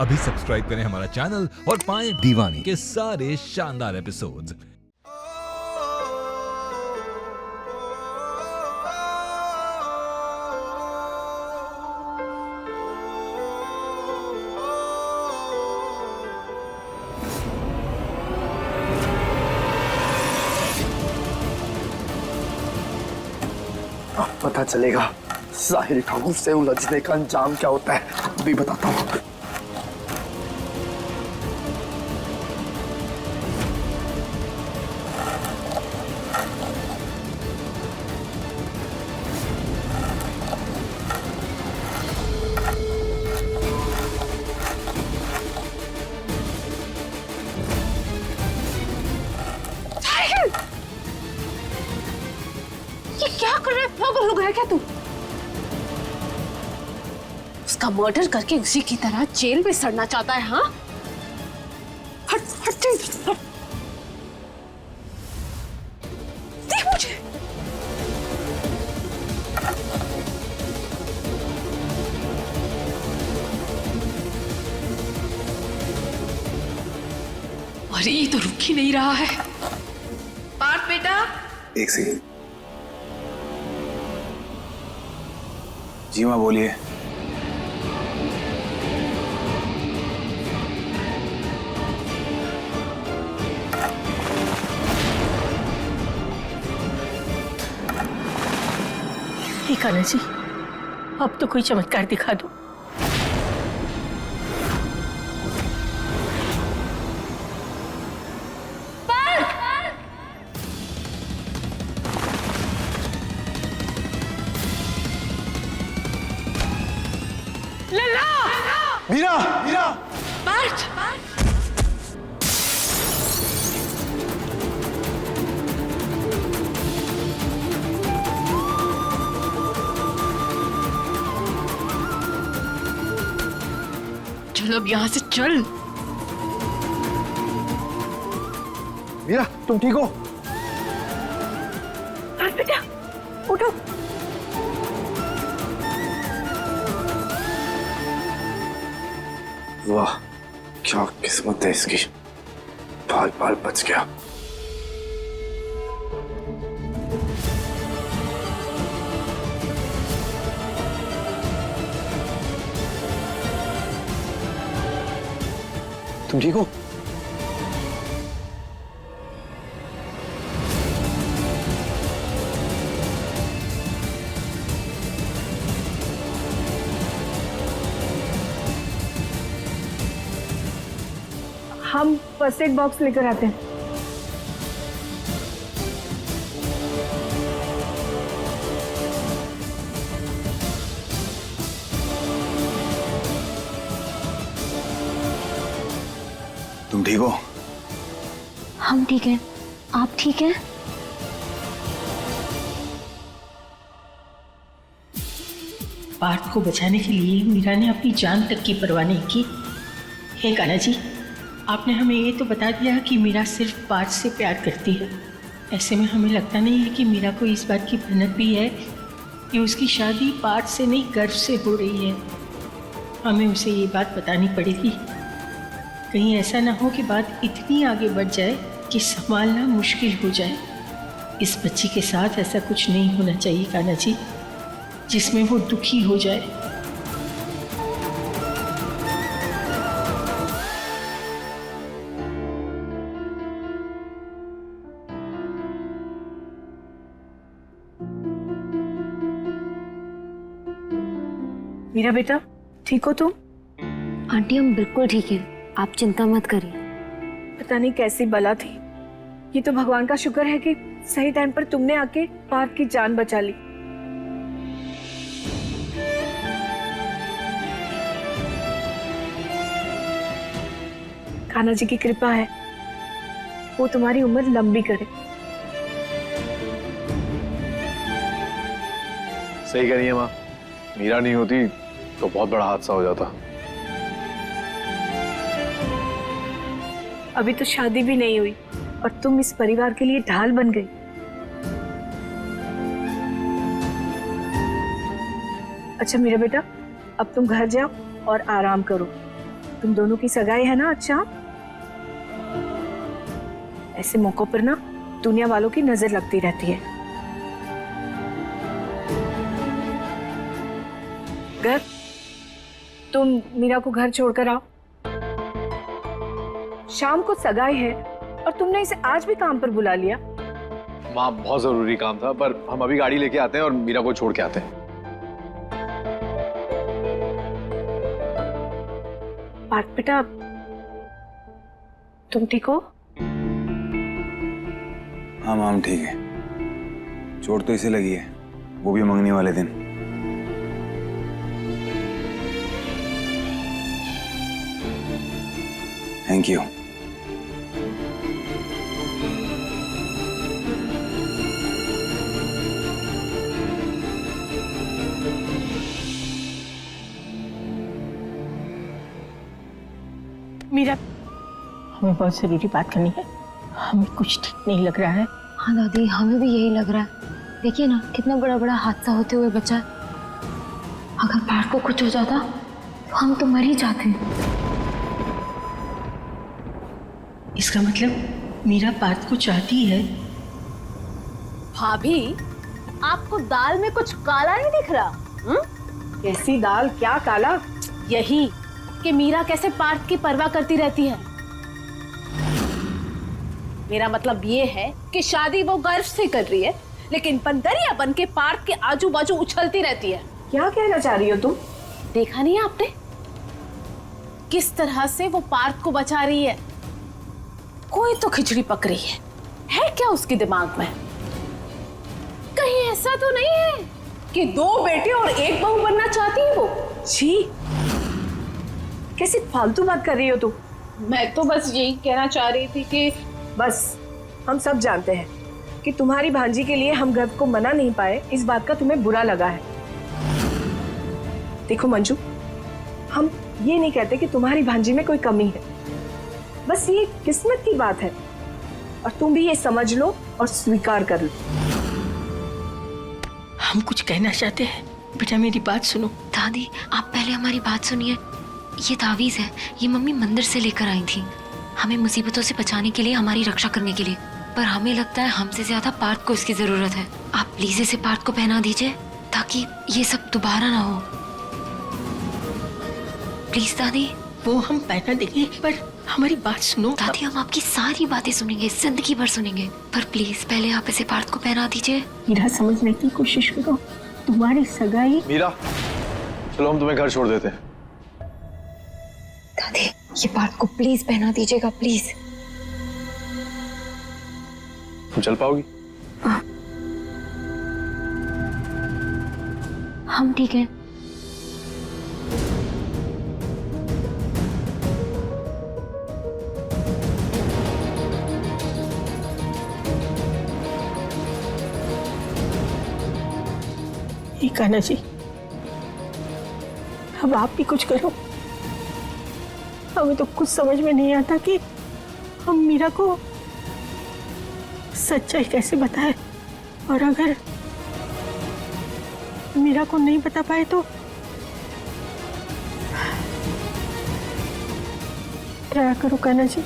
अभी सब्सक्राइब करें हमारा चैनल और पाएं दीवानी के सारे शानदार एपिसोड्स। पता चलेगा साहिल ठाकुर से उलझने का अंजाम क्या होता है, अभी बताता हूँ। ये क्या कर रहा है? पागल हो गया क्या तू? उसका मर्डर करके उसी की तरह जेल में सड़ना चाहता है? हाँ, हट हट हट। देख मुझे। अरे ये तो रुक ही नहीं रहा है। पार्थ बेटा, एक सेकंड। जी माँ बोलिए। कान्हा जी, अब तो कोई चमत्कार दिखा दो। लल्ला! मीरा, मीरा! पार्थ! चल अब यहाँ से चल। मीरा, तुम ठीक हो? पार्थ बेटा, उठो। वाह, क्या किस्मत है इसकी, बाल बाल बच गया। तुम ठीक हो? हम फर्स्ट एड बॉक्स लेकर आते हैं। तुम ठीक हो? हम ठीक हैं, आप ठीक हैं? पार्थ को बचाने के लिए मीरा ने अपनी जान तक की परवाह नहीं की। हे कान्हा जी, आपने हमें ये तो बता दिया कि मीरा सिर्फ पार्थ से प्यार करती है। ऐसे में हमें लगता नहीं है कि मीरा को इस बात की भनक भी है कि उसकी शादी पार्थ से नहीं, गर्व से हो रही है। हमें उसे ये बात बतानी पड़ेगी। कहीं ऐसा ना हो कि बात इतनी आगे बढ़ जाए कि संभालना मुश्किल हो जाए। इस बच्ची के साथ ऐसा कुछ नहीं होना चाहिए कान्हा जी, जिसमें वो दुखी हो जाए। मीरा बेटा, ठीक हो तुम? आंटी हम बिल्कुल ठीक हैं, आप चिंता मत करिए। पता नहीं कैसी बला थी। ये तो भगवान का शुक्र है कि सही टाइम पर तुमने आके पार्थ की जान बचा ली। कान्हा जी की कृपा है, वो तुम्हारी उम्र लंबी करे। सही कह रही है माँ, मीरा नहीं होती तो बहुत बड़ा हादसा हो जाता। अभी तो शादी भी नहीं हुई और तुम इस परिवार के लिए ढाल बन गई। अच्छा मेरा बेटा, अब तुम घर जाओ और आराम करो। तुम दोनों की सगाई है ना? अच्छा, ऐसे मौकों पर ना दुनिया वालों की नजर लगती रहती है। घर, तुम मीरा को घर छोड़कर आओ। शाम को सगाई है और तुमने इसे आज भी काम पर बुला लिया। माँ बहुत जरूरी काम था, पर हम अभी गाड़ी लेके आते हैं और मीरा को छोड़ के आते हैं। पार्थ बेटा, तुम ठीक हो? हाँ माम ठीक है। चोट तो इसे लगी है, वो भी मंगनी वाले दिन। Thank you. मीरा, हमें बहुत जरूरी बात करनी है। हमें कुछ ठीक नहीं लग रहा है। हाँ दादी, हमें भी यही लग रहा है। देखिए ना, कितना बड़ा बड़ा हादसा होते हुए बचा है। अगर पार्थ को कुछ हो जाता तो हम तो मर ही जाते। इसका मतलब मीरा पार्थ को चाहती है। भाभी, आपको दाल में कुछ काला नहीं दिख रहा? कैसी दाल, क्या काला? यही कि मीरा कैसे पार्थ की परवाह करती रहती है। मेरा मतलब ये है कि शादी वो गर्व से कर रही है, लेकिन बंदरिया बन के पार्थ के आजू बाजू उछलती रहती है। क्या कहना चाह रही हो तुम? देखा नहीं आपने किस तरह से वो पार्थ को बचा रही है? कोई तो खिचड़ी पक रही है क्या उसके दिमाग में? कहीं ऐसा तो नहीं है कि 2 बेटे और 1 बहू बनना चाहती है वो? छी, कैसी फालतू बात कर रही हो तुम? मैं तो बस यही कहना चाह रही थी कि बस, हम सब जानते हैं कि तुम्हारी भांजी के लिए हम गर्व को मना नहीं पाए, इस बात का तुम्हें बुरा लगा है। देखो मंजू, हम ये नहीं कहते कि तुम्हारी भांजी में कोई कमी है, बस ये किस्मत की बात है और तुम भी ये समझ लो और स्वीकार कर लो। हम कुछ कहना चाहते हैं। बेटा मेरी बात सुनो। दादी, आप पहले हमारी बात सुनिए। ये तावीज है, ये मम्मी मंदिर से लेकर आई थी, हमें मुसीबतों से बचाने के लिए, हमारी रक्षा करने के लिए। पर हमें लगता है हमसे ज्यादा पार्थ को इसकी जरूरत है। आप प्लीज इसे पार्थ को पहना दीजिए ताकि ये सब दोबारा ना हो। प्लीज दादी। वो हम पहना देंगे, पर हमारी बात सुनो। दादी, हम आपकी सारी बातें सुनेंगे, जिंदगी भर सुनेंगे, पर प्लीज पहले आप इसे पार्थ को पहना दीजिए। मीरा, समझने की कोशिश करो। तुम्हारी सगाई। मीरा, चलो हम तुम्हें घर छोड़ देते हैं। दादी, ये पार्थ को प्लीज पहना दीजिएगा, प्लीज। तुम चल पाओगी? हम ठीक हैं। कान्हा जी, अब आप भी कुछ करो। हमें तो कुछ समझ में नहीं आता कि हम मीरा को सच्चाई कैसे बताएं, और अगर मीरा को नहीं बता पाए तो क्या करो कान्हा जी?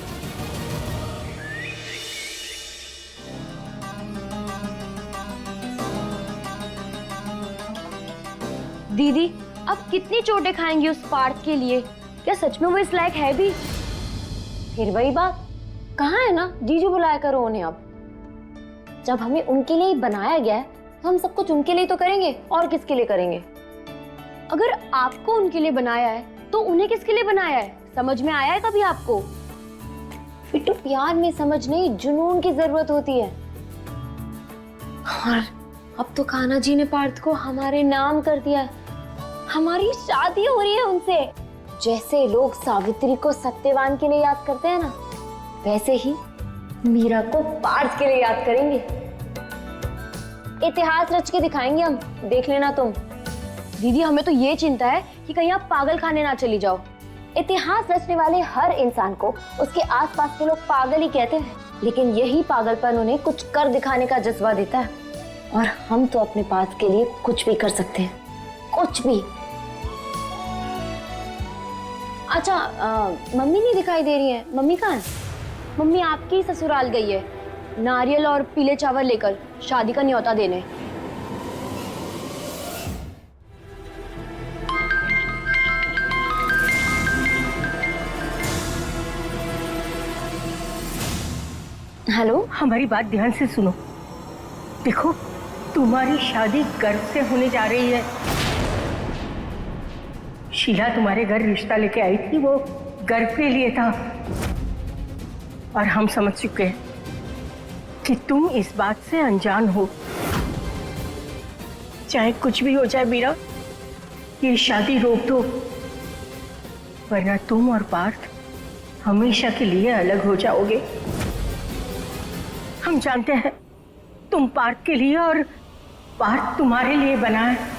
दीदी, अब कितनी चोटें खाएंगी उस पार्थ के लिए? क्या सच में वो इस लायक है भी? फिर वही बात, कहाँ है ना, जीजू बुलाया करो उन्हें। अब जब हमें उनके लिए ही बनाया गया है तो हम सब कुछ उनके लिए तो करेंगे, और किसके लिए करेंगे? अगर आपको उनके लिए बनाया है तो उन्हें किसके लिए बनाया है? समझ में आया है कभी आपको? फिर तो प्यार में समझ नहीं, जुनून की जरूरत होती है। और अब तो कान्हा जी ने पार्थ को हमारे नाम कर दिया है। हमारी शादी हो रही है उनसे। जैसे लोग सावित्री को सत्यवान के लिए याद करते हैं ना, वैसे ही मीरा को पार्थ के लिए याद करेंगे। इतिहास रच के दिखाएंगे हम, देख लेना तुम। दीदी, हमें तो ये चिंता है कि कहीं आप पागल खाने ना चली जाओ। इतिहास रचने वाले हर इंसान को उसके आसपास के लोग पागल ही कहते हैं, लेकिन यही पागलपन उन्हें कुछ कर दिखाने का जज्बा देता है। और हम तो अपने पार्थ के लिए कुछ भी कर सकते हैं, कुछ भी। आज अच्छा मम्मी नहीं दिखाई दे रही है, मम्मी कहाँ है? मम्मी आपकी ससुराल गई है नारियल और पीले चावल लेकर शादी का न्योता देने। हेलो, हमारी बात ध्यान से सुनो। देखो, तुम्हारी शादी गर्व से होने जा रही है। शीला तुम्हारे घर रिश्ता लेके आई थी, वो गर्व के लिए था। और हम समझ चुके हैं कि तुम इस बात से अनजान हो। चाहे कुछ भी हो जाए मीरा, ये शादी रोक दो, वरना तुम और पार्थ हमेशा के लिए अलग हो जाओगे। हम जानते हैं तुम पार्थ के लिए और पार्थ तुम्हारे लिए बना है।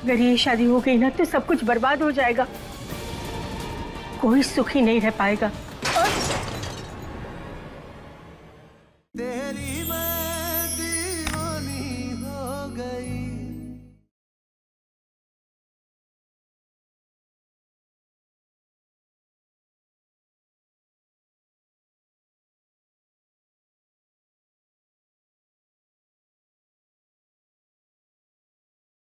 अगर ये शादी हो गई ना तो सब कुछ बर्बाद हो जाएगा, कोई सुखी नहीं रह पाएगा।